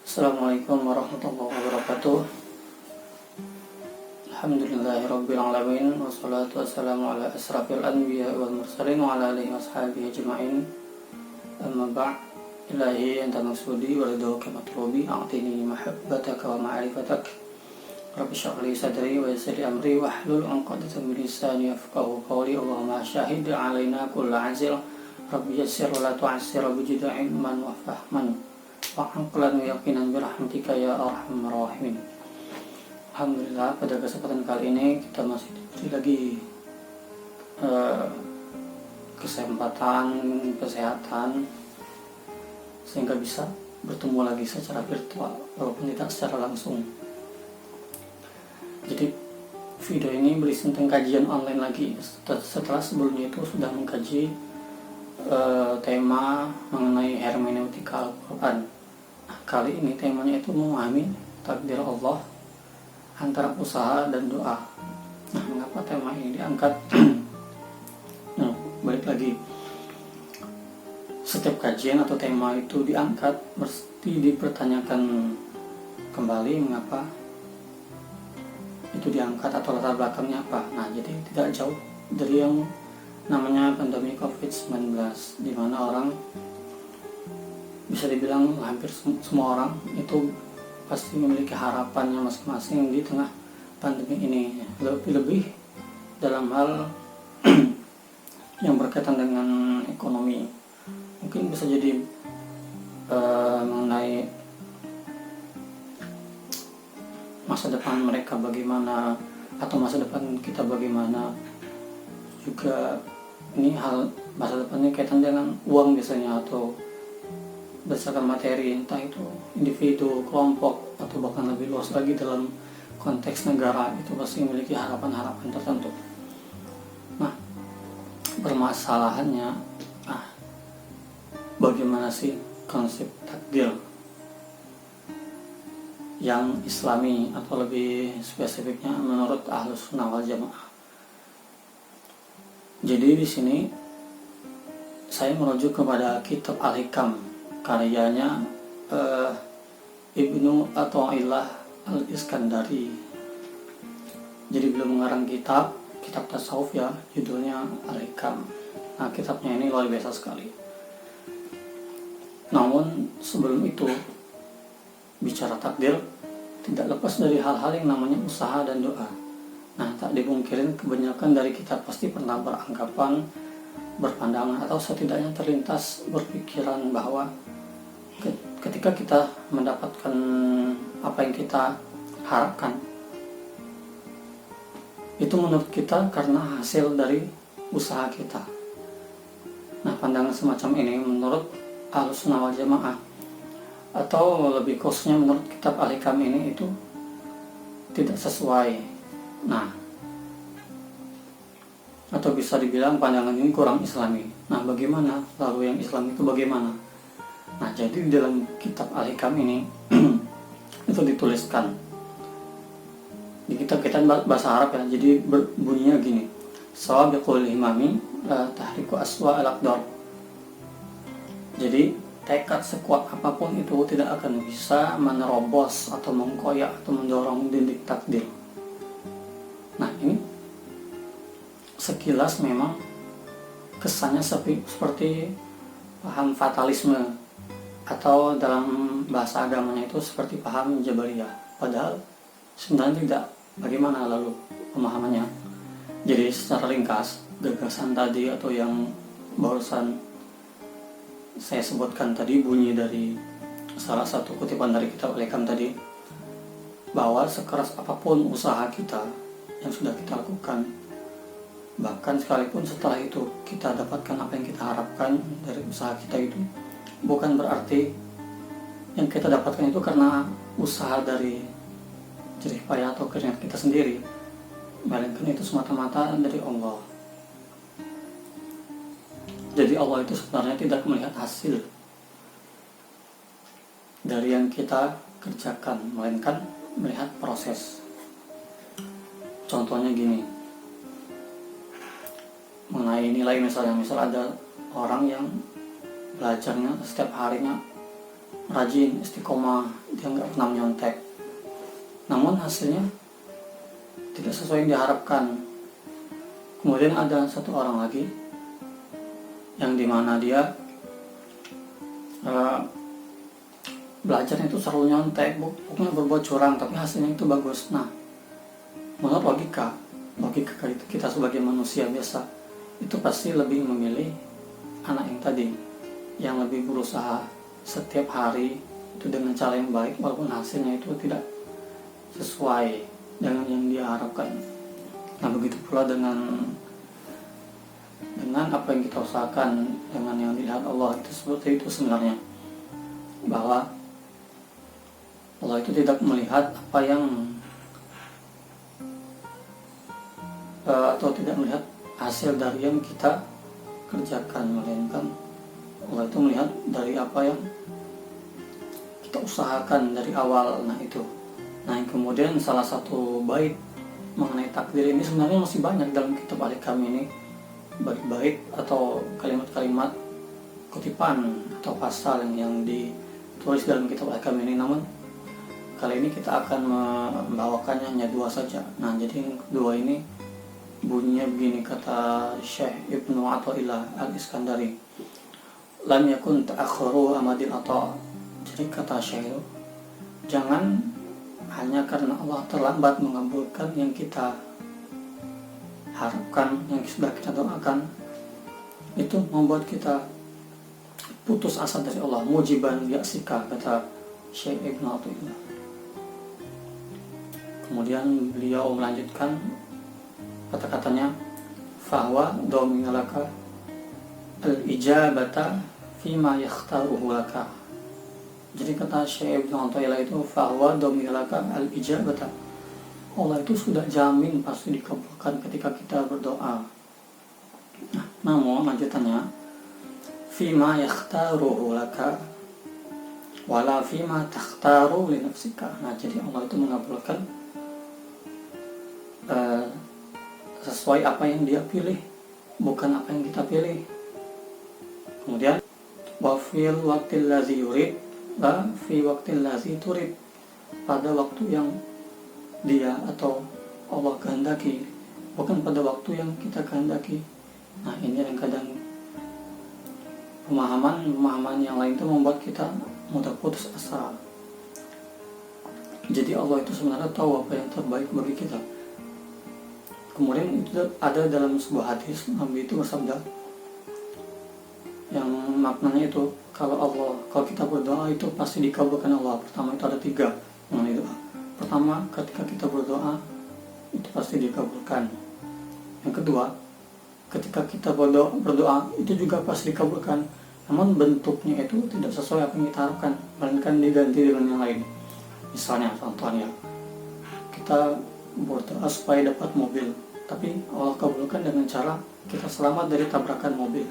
Assalamualaikum warahmatullahi wabarakatuh. Alhamdulillahirabbil alamin wassalatu wassalamu ala asrafil anbiya wal mursalin wa ala alihi washabihi ajmain. Amma ba'd. Ilahi anta maksudi wa ridhoka matlubi a'tini mahabbataka wa ma'rifatak. Rabbi shrah li sadri wa yassir li amri wahlul 'uqdatam min lisani yafqahu qawli. Allahumma shahid 'alaina kulla 'azir. Rabbi yassir wa la tu'assir bijid ilman wa fahman wa aqlan yaqinan birahmatika ya arhamar rahimin. Alhamdulillah, pada kesempatan kali ini kita masih diberi lagi kesempatan kesehatan sehingga bisa bertemu lagi secara virtual walaupun tidak secara langsung. Jadi video ini berisi tentang kajian online lagi setelah sebelumnya itu sudah mengkaji tema mengenai hermeneutika Al-Quran. Kali ini temanya itu memahami takdir Allah antara usaha dan doa. Nah, mengapa tema ini diangkat? Nah, balik lagi. Setiap kajian atau tema itu diangkat mesti dipertanyakan kembali mengapa itu diangkat atau latar belakangnya apa. Nah, jadi tidak jauh dari yang namanya pandemi COVID-19, di mana orang bisa dibilang hampir semua orang itu pasti memiliki harapannya masing-masing di tengah pandemi ini, lebih-lebih dalam hal yang berkaitan dengan ekonomi. Mungkin bisa jadi mengenai masa depan mereka bagaimana, atau masa depan kita bagaimana. Juga ini hal masa depannya kaitan dengan uang biasanya, atau berdasarkan materi, entah itu individu, kelompok, atau bahkan lebih luas lagi dalam konteks negara, itu pasti memiliki harapan-harapan tertentu. Nah, permasalahannya, bagaimana sih konsep takdir yang islami, atau lebih spesifiknya menurut Ahlus Sunnah wal Jamaah. Jadi di sini saya merujuk kepada kitab Al-Hikam, karyanya Ibnu Athaillah Al-Iskandari. Jadi beliau mengarang kitab tasawuf ya, judulnya Al-Hikam. Nah, kitabnya ini luar biasa sekali. Namun sebelum itu, bicara takdir tidak lepas dari hal-hal yang namanya usaha dan doa. Nah, tak dipungkirin kebanyakan dari kita pasti pernah beranggapan, berpandangan, atau setidaknya terlintas berpikiran bahwa ketika kita mendapatkan apa yang kita harapkan, itu menurut kita karena hasil dari usaha kita. Nah, pandangan semacam ini menurut Ahlus Sunnah wal Jamaah, atau lebih khususnya menurut kitab Al-Hikam ini, itu tidak sesuai. Nah, atau bisa dibilang pandangan ini kurang islami. Nah, bagaimana? Lalu yang Islam itu bagaimana? Nah, jadi di dalam kitab Al-Hikam ini itu dituliskan di kitab bahasa Arab ya. Jadi bunyinya gini: sawabiqul himami tahriku aswa al-aqdar. Jadi tekad sekuat apapun itu tidak akan bisa menerobos atau mengkoyak atau mendorong dinding takdir. Nah, ini sekilas memang kesannya seperti paham fatalisme, atau dalam bahasa agamanya itu seperti paham Jabariyah. Padahal sebenarnya tidak. Bagaimana lalu pemahamannya? Jadi secara ringkas, gagasan tadi atau yang barusan saya sebutkan tadi bunyi dari salah satu kutipan dari kitab Al-Hikam tadi, bahwa sekeras apapun usaha kita yang sudah kita lakukan, bahkan sekalipun setelah itu kita dapatkan apa yang kita harapkan dari usaha kita itu, bukan berarti yang kita dapatkan itu karena usaha dari jerih payah atau keringat kita sendiri, melainkan itu semata-mata dari Allah. Jadi Allah itu sebenarnya tidak melihat hasil dari yang kita kerjakan, melainkan melihat proses. Contohnya gini, mengenai nilai misalnya, misal ada orang yang belajarnya setiap harinya rajin, istiqomah, dia nggak pernah menyontek, namun hasilnya tidak sesuai yang diharapkan. Kemudian ada satu orang lagi yang dimana dia belajarnya itu selalu nyontek, pokoknya berbuat curang, tapi hasilnya itu bagus. Nah, menurut logika kita sebagai manusia biasa itu pasti lebih memilih anak yang tadi, yang lebih berusaha setiap hari itu dengan cara yang baik walaupun hasilnya itu tidak sesuai dengan yang dia harapkan. Nah, begitu pula dengan apa yang kita usahakan, dengan yang dilihat Allah, itu seperti itu sebenarnya, bahwa Allah itu tidak melihat apa yang atau tidak melihat hasil dari yang kita kerjakan, melainkan Allah itu melihat dari apa yang kita usahakan dari awal. Nah, yang kemudian salah satu bait mengenai takdir ini sebenarnya masih banyak dalam kitab Al-Hikam ini, bait-bait atau kalimat-kalimat kutipan atau pasal yang ditulis dalam kitab Al-Hikam ini. Namun kali ini kita akan membawakannya hanya 2 saja. Nah, jadi yang kedua ini bunyinya begini, kata Syekh Ibnu Athaillah Al-Iskandari, lam yakun ta'akhiru amadil ata. Jadi kata Syekh itu, jangan hanya karena Allah terlambat mengabulkan yang kita harapkan, yang sudah kita doakan, itu membuat kita putus asa dari Allah. Mujiban ya'sika, kata Syekh Ibnu Athaillah. Kemudian beliau melanjutkan kata-katanya, fahwa dominalaka al-ijabata fima yakhtaruhu laka. Jadi kata Syekh Ibnu Athaillah itu, fahwa dominalaka al-ijabata, Allah itu sudah jamin pasti dikabulkan ketika kita berdoa. Nah, namun lanjutannya, fima yakhtaruhu laka wala fima takhtaru li nafsika. Nah, jadi Allah itu mengabulkan sesuai apa yang dia pilih, bukan apa yang kita pilih. Kemudian wa fil waqtil ladzi yurid wa fi waqtil ladzi turid, pada waktu yang dia atau Allah kehendaki, bukan pada waktu yang kita kehendaki. Nah, ini yang kadang pemahaman yang lain itu membuat kita mudah putus asa. Jadi Allah itu sebenarnya tahu apa yang terbaik bagi kita. Kemudian itu ada dalam sebuah hadis, Nabi itu bersabda yang maknanya itu, kalau kita berdoa itu pasti dikabulkan Allah. Pertama itu ada 3 mengenai doa. Pertama, ketika kita berdoa itu pasti dikabulkan. Yang kedua, ketika kita berdoa itu juga pasti dikabulkan, namun bentuknya itu tidak sesuai apa yang kita harapkan, melainkan diganti dengan yang lain. Misalnya, contohnya, kita berdoa supaya dapat mobil, tapi Allah kabulkan dengan cara kita selamat dari tabrakan mobil.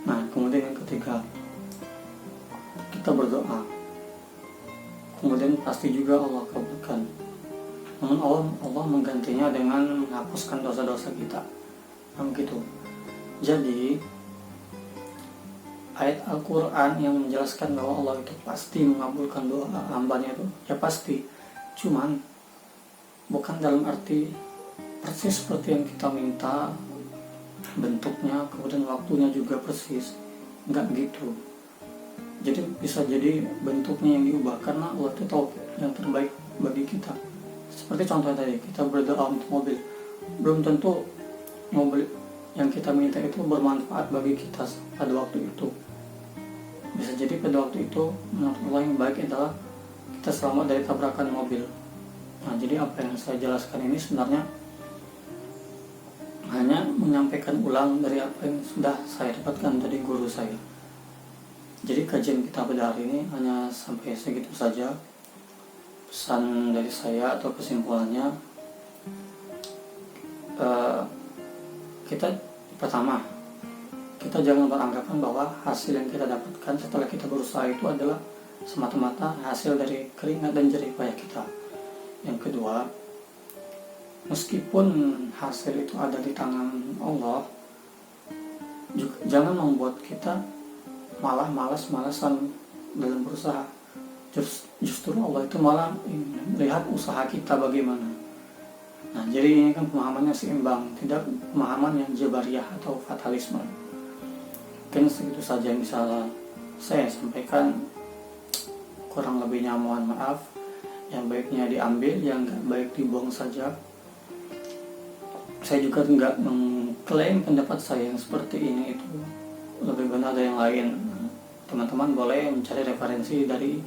Nah, kemudian yang ketiga, kita berdoa, kemudian pasti juga Allah kabulkan, namun Allah menggantinya dengan menghapuskan dosa-dosa kita. Nah, begitu. Jadi ayat Al-Quran yang menjelaskan bahwa Allah itu pasti mengabulkan doa hambanya itu, ya pasti, cuman bukan dalam arti persis seperti yang kita minta bentuknya, kemudian waktunya juga persis, enggak gitu. Jadi bisa jadi bentuknya yang diubah karena Allah itu tahu yang terbaik bagi kita. Seperti contohnya tadi, kita berdoa untuk mobil, belum tentu mobil yang kita minta itu bermanfaat bagi kita pada waktu itu. Bisa jadi pada waktu itu menurut Allah yang baik adalah kita selamat dari tabrakan mobil. Nah, jadi apa yang saya jelaskan ini sebenarnya hanya menyampaikan ulang dari apa yang sudah saya dapatkan dari guru saya. Jadi kajian kita pada hari ini hanya sampai segitu saja. Pesan dari saya atau kesimpulannya, pertama, kita jangan beranggapan bahwa hasil yang kita dapatkan setelah kita berusaha itu adalah semata-mata hasil dari keringat dan jerih payah kita. Yang kedua, meskipun hasil itu ada di tangan Allah, jangan membuat kita malah malas-malasan dalam berusaha. Justru Allah itu malah melihat usaha kita bagaimana. Nah, jadi ini kan pemahamannya seimbang, tidak pemahaman yang jabariyah atau fatalisme. Mungkin segitu saja yang bisa saya sampaikan. Kurang lebihnya mohon maaf. Yang baiknya diambil, yang nggak baik dibuang saja. Saya juga nggak mengklaim pendapat saya yang seperti ini itu lebih benar dari yang lain. Teman-teman boleh mencari referensi dari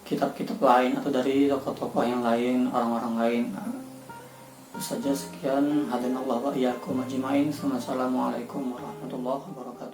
kitab-kitab lain atau dari tokoh-tokoh yang lain, orang-orang lain. Itu saja, sekian. Hadanallahu wa iyyakum ajmain. Wassalamualaikum warahmatullahi wabarakatuh.